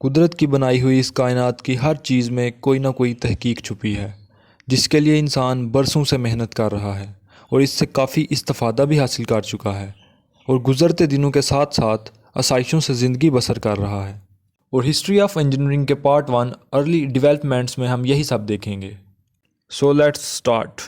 قدرت کی بنائی ہوئی اس کائنات کی ہر چیز میں کوئی نہ کوئی تحقیق چھپی ہے، جس کے لیے انسان برسوں سے محنت کر رہا ہے اور اس سے کافی استفادہ بھی حاصل کر چکا ہے، اور گزرتے دنوں کے ساتھ ساتھ آسائشوں سے زندگی بسر کر رہا ہے۔ اور ہسٹری آف انجینئرنگ کے پارٹ 1 ارلی ڈیولپمنٹس میں ہم یہی سب دیکھیں گے۔ So let's start.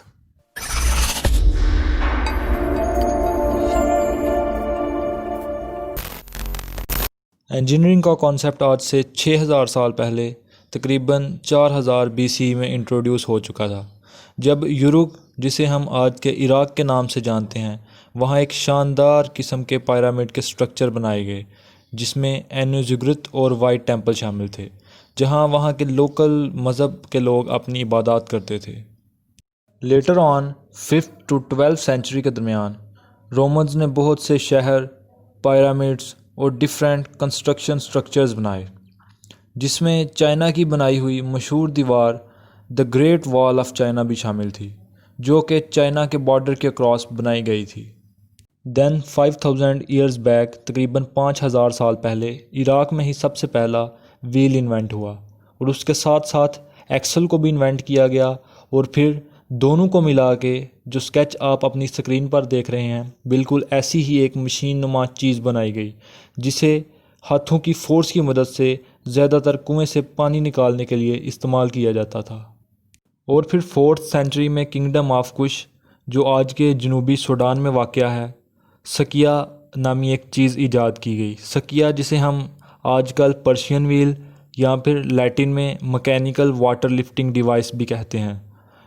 انجینئرنگ کا کانسیپٹ آج سے 6000 سال پہلے تقریباً 4000 BC میں انٹروڈیوس ہو چکا تھا، جب یورپ، جسے ہم آج کے عراق کے نام سے جانتے ہیں، وہاں ایک شاندار قسم کے پیرامڈ کے سٹرکچر بنائے گئے، جس میں اینوزگرت اور وائٹ ٹیمپل شامل تھے، جہاں وہاں کے لوکل مذہب کے لوگ اپنی عبادات کرتے تھے۔ Later on 5th to 12th century کے درمیان رومنز نے بہت سے شہر، پیرامڈز اور ڈیفرنٹ کنسٹرکشن سٹرکچرز بنائے، جس میں چائنا کی بنائی ہوئی مشہور دیوار دی گریٹ وال آف چائنا بھی شامل تھی، جو کہ چائنا کے بارڈر کے اکراس بنائی گئی تھی۔ دین 5000 ایئرز بیک، تقریباً 5000 سال پہلے، عراق میں ہی سب سے پہلا ویل انوینٹ ہوا، اور اس کے ساتھ ساتھ ایکسل کو بھی انوینٹ کیا گیا، اور پھر دونوں کو ملا کے جو سکیچ آپ اپنی اسکرین پر دیکھ رہے ہیں، بالکل ایسی ہی ایک مشین نما چیز بنائی گئی، جسے ہاتھوں کی فورس کی مدد سے زیادہ تر کنویں سے پانی نکالنے کے لیے استعمال کیا جاتا تھا۔ اور پھر 4th سینچری میں کنگڈم آف کش، جو آج کے جنوبی سوڈان میں واقع ہے، سکیا نامی ایک چیز ایجاد کی گئی۔ سکیا، جسے ہم آج کل پرشین ویل یا پھر لیٹن میں مکینیکل واٹر لفٹنگ ڈیوائس بھی کہتے ہیں،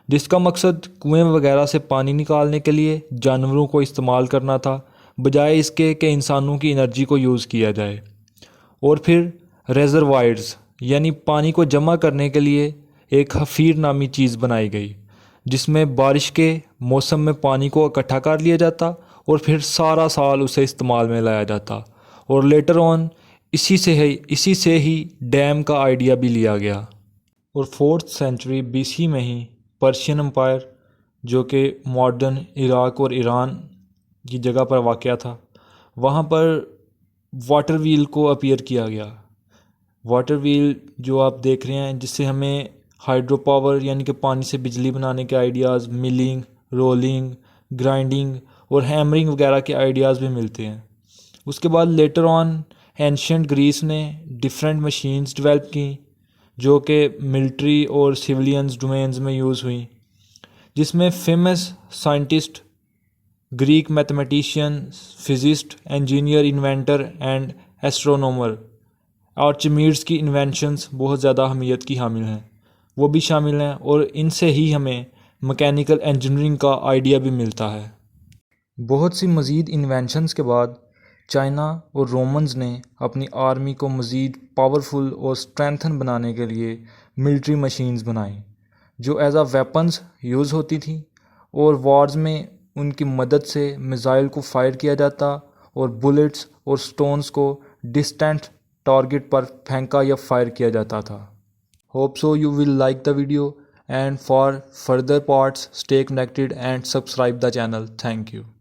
جس کا مقصد کنویں وغیرہ سے پانی نکالنے کے لیے جانوروں کو استعمال کرنا تھا، بجائے اس کے کہ انسانوں کی انرجی کو یوز کیا جائے۔ اور پھر ریزروائرز، یعنی پانی کو جمع کرنے کے لیے ایک حفیر نامی چیز بنائی گئی، جس میں بارش کے موسم میں پانی کو اکٹھا کر لیا جاتا اور پھر سارا سال اسے استعمال میں لایا جاتا، اور لیٹر آن اسی سے ہی ڈیم کا آئیڈیا بھی لیا گیا۔ اور 4th سینچری BC میں ہی پرشین امپائر، جو کہ ماڈرن عراق اور ایران کی جگہ پر واقع تھا، وہاں پر واٹر ویل کو اپیئر کیا گیا۔ واٹر ویل جو آپ دیکھ رہے ہیں، جس سے ہمیں ہائیڈرو پاور یعنی کہ پانی سے بجلی بنانے کے آئیڈیاز، ملنگ، رولنگ، گرائنڈنگ اور ہیمرنگ وغیرہ کے آئیڈیاز بھی ملتے ہیں۔ اس کے بعد لیٹر آن اینشینٹ گریس نے ڈیفرنٹ مشینز ڈیولپ کیں، جو کہ ملٹری اور سیولینز ڈومینز میں یوز ہوئیں، جس میں famous scientist, Greek mathematician, physicist, engineer, inventor and astronomer Archimedes کی انوینشنز بہت زیادہ اہمیت کی حامل ہیں، وہ بھی شامل ہیں، اور ان سے ہی ہمیں مکینیکل انجینئرنگ کا آئیڈیا بھی ملتا ہے۔ بہت سی مزید انوینشنز کے بعد چائنا اور رومنز نے اپنی آرمی کو مزید پاورفل اور اسٹرینتھن بنانے کے لیے ملٹری مشینز بنائیں، جو ایز ویپنز یوز ہوتی تھیں، اور وارز میں ان کی مدد سے میزائل کو فائر کیا جاتا اور بلٹس اور سٹونز کو ڈسٹینٹ ٹارگٹ پر پھینکا یا فائر کیا جاتا تھا۔ Hope so you will like the video, and for further parts stay connected and subscribe the channel. Thank you.